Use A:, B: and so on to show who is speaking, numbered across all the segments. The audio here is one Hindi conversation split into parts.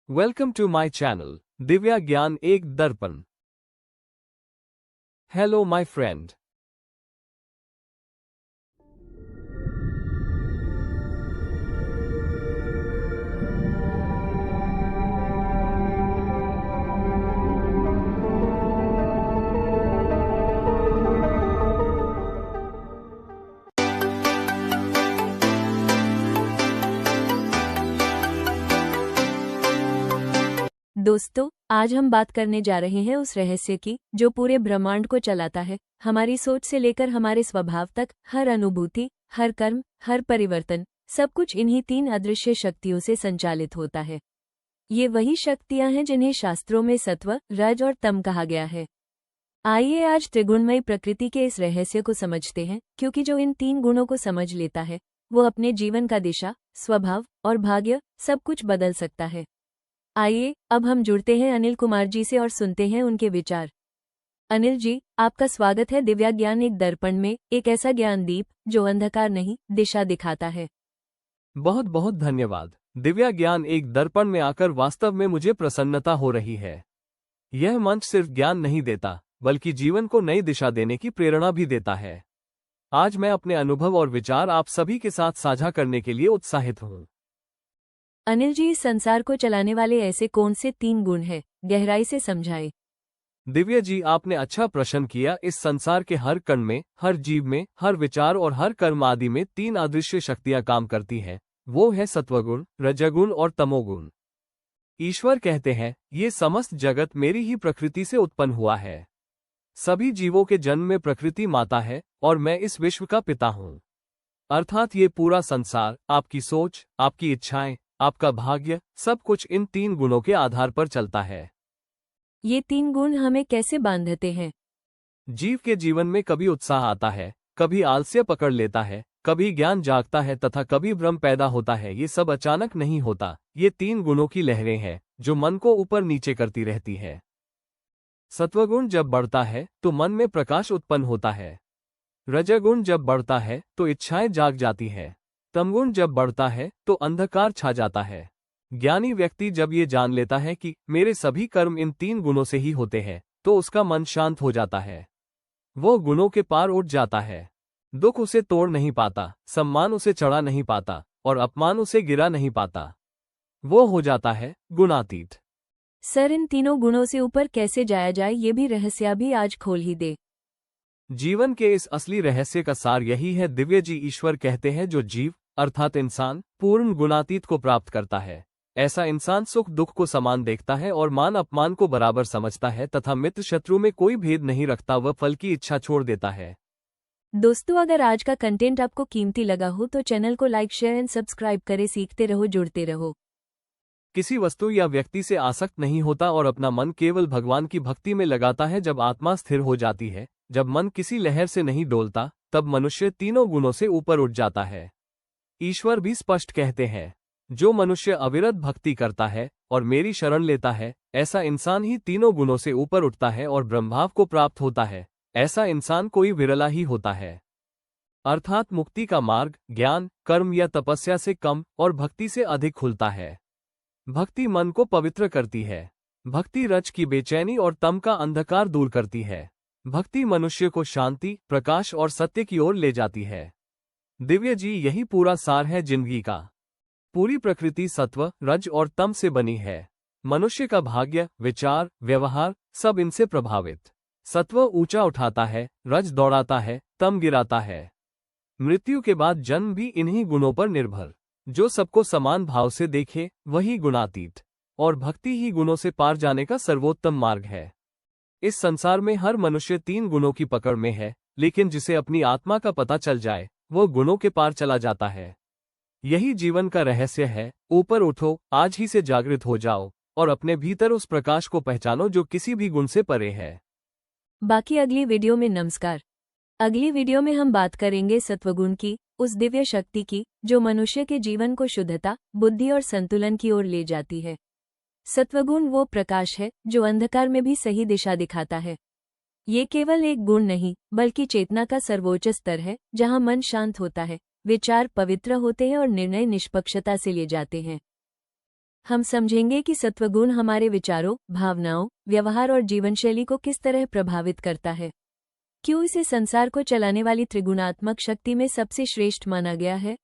A: Welcome to my channel, Divya Gyan Ek Darpan. Hello my friend.
B: दोस्तों, आज हम बात करने जा रहे हैं उस रहस्य की जो पूरे ब्रह्मांड को चलाता है। हमारी सोच से लेकर हमारे स्वभाव तक, हर अनुभूति, हर कर्म, हर परिवर्तन, सब कुछ इन्हीं तीन अदृश्य शक्तियों से संचालित होता है। ये वही शक्तियां हैं जिन्हें शास्त्रों में सत्व, रज और तम कहा गया है। आइए आज त्रिगुणमयी प्रकृति के इस रहस्य को समझते हैं, क्योंकि जो इन तीन गुणों को समझ लेता है वो अपने जीवन का दिशा, स्वभाव और भाग्य सब कुछ बदल सकता है। आइए अब हम जुड़ते हैं अनिल कुमार जी से और सुनते हैं उनके विचार। अनिल जी, आपका स्वागत है दिव्या ज्ञान एक दर्पण में, एक ऐसा ज्ञान दीप जो अंधकार नहीं, दिशा दिखाता है।
A: बहुत बहुत धन्यवाद। दिव्या ज्ञान एक दर्पण में आकर वास्तव में मुझे प्रसन्नता हो रही है। यह मंच सिर्फ ज्ञान नहीं देता, बल्कि जीवन को नई दिशा देने की प्रेरणा भी देता है। आज मैं अपने अनुभव और विचार आप सभी के साथ साझा करने के लिए उत्साहित हूँ।
B: अनिल जी, इस संसार को चलाने वाले ऐसे कौन से तीन गुण हैं, गहराई से समझाएं।
A: दिव्या जी, आपने अच्छा प्रश्न किया। इस संसार के हर कण में, हर जीव में, हर विचार और हर कर्म आदि में तीन अदृश्य शक्तियां काम करती हैं। वो है सत्वगुण, रजगुण और तमोगुण। ईश्वर कहते हैं, ये समस्त जगत मेरी ही प्रकृति से उत्पन्न हुआ है। सभी जीवों के जन्म में प्रकृति माता है और मैं इस विश्व का पिता हूँ। अर्थात ये पूरा संसार, आपकी सोच, आपकी इच्छाएं, आपका भाग्य, सब कुछ इन तीन गुणों के आधार पर चलता है।
B: ये तीन गुण हमें कैसे बांधते हैं?
A: जीव के जीवन में कभी उत्साह आता है, कभी आलस्य पकड़ लेता है, कभी ज्ञान जागता है तथा कभी भ्रम पैदा होता है। ये सब अचानक नहीं होता। ये तीन गुणों की लहरें हैं जो मन को ऊपर नीचे करती रहती है। सत्वगुण जब बढ़ता है तो मन में प्रकाश उत्पन्न होता है। रजगुण जब बढ़ता है तो इच्छाएं जाग जाती है। तमगुण जब बढ़ता है तो अंधकार छा जाता है। ज्ञानी व्यक्ति जब ये जान लेता है कि मेरे सभी कर्म इन तीन गुणों से ही होते हैं, तो उसका मन शांत हो जाता है। वो गुणों के पार उठ जाता है। दुख उसे तोड़ नहीं पाता, सम्मान उसे चढ़ा नहीं पाता और अपमान उसे गिरा नहीं पाता। वो हो जाता है गुणातीत।
B: सर, इन तीनों गुणों से ऊपर कैसे जाया जाए, ये भी रहस्य भी आज खोल ही दे।
A: जीवन के इस असली रहस्य का सार यही है। दिव्य जी, ईश्वर कहते हैं, जो जीव अर्थात इंसान पूर्ण गुणातीत को प्राप्त करता है, ऐसा इंसान सुख दुख को समान देखता है और मान अपमान को बराबर समझता है तथा मित्र शत्रु में कोई भेद नहीं रखता। वह फल की इच्छा छोड़ देता है।
B: दोस्तों, अगर आज का कंटेंट आपको कीमती लगा हो तो चैनल को लाइक, शेयर एंड सब्सक्राइब करें। सीखते रहो, जुड़ते रहो।
A: किसी वस्तु या व्यक्ति से आसक्त नहीं होता और अपना मन केवल भगवान की भक्ति में लगाता है। जब आत्मा स्थिर हो जाती है, जब मन किसी लहर से नहीं डोलता, तब मनुष्य तीनों गुणों से ऊपर उठ जाता है। ईश्वर भी स्पष्ट कहते हैं, जो मनुष्य अविरत भक्ति करता है और मेरी शरण लेता है, ऐसा इंसान ही तीनों गुणों से ऊपर उठता है और ब्रह्मभाव को प्राप्त होता है। ऐसा इंसान कोई विरला ही होता है। अर्थात मुक्ति का मार्ग ज्ञान, कर्म या तपस्या से कम और भक्ति से अधिक खुलता है। भक्ति मन को पवित्र करती है। भक्ति रज की बेचैनी और तम का अंधकार दूर करती है। भक्ति मनुष्य को शांति, प्रकाश और सत्य की ओर ले जाती है। दिव्य जी, यही पूरा सार है जिंदगी का। पूरी प्रकृति सत्व, रज और तम से बनी है। मनुष्य का भाग्य, विचार, व्यवहार सब इनसे प्रभावित। सत्व ऊंचा उठाता है, रज दौड़ाता है, तम गिराता है। मृत्यु के बाद जन्म भी इन्हीं गुणों पर निर्भर। जो सबको समान भाव से देखे वही गुणातीत, और भक्ति ही गुणों से पार जाने का सर्वोत्तम मार्ग है। इस संसार में हर मनुष्य तीन गुणों की पकड़ में है, लेकिन जिसे अपनी आत्मा का पता चल जाए वो गुणों के पार चला जाता है। यही जीवन का रहस्य है। ऊपर उठो, आज ही से जागृत हो जाओ और अपने भीतर उस प्रकाश को पहचानो जो किसी भी गुण से परे है।
B: बाकी अगली वीडियो में। नमस्कार। अगली वीडियो में हम बात करेंगे सत्वगुण की, उस दिव्य शक्ति की जो मनुष्य के जीवन को शुद्धता, बुद्धि और संतुलन की ओर ले जाती है। सत्वगुण वो प्रकाश है जो अंधकार में भी सही दिशा दिखाता है। ये केवल एक गुण नहीं, बल्कि चेतना का सर्वोच्च स्तर है, जहां मन शांत होता है, विचार पवित्र होते हैं और निर्णय निष्पक्षता से लिए जाते हैं। हम समझेंगे कि सत्वगुण हमारे विचारों, भावनाओं, व्यवहार और जीवनशैली को किस तरह प्रभावित करता है। क्यों इसे संसार को चलाने वाली त्रिगुणात्मक शक्ति में सबसे श्रेष्ठ माना गया है।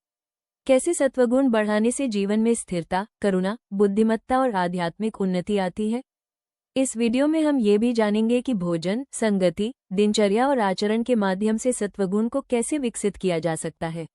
B: कैसे सत्वगुण बढ़ाने से जीवन में स्थिरता, करुणा, बुद्धिमत्ता और आध्यात्मिक उन्नति आती है। इस वीडियो में हम ये भी जानेंगे कि भोजन, संगति, दिनचर्या और आचरण के माध्यम से सत्वगुण को कैसे विकसित किया जा सकता है।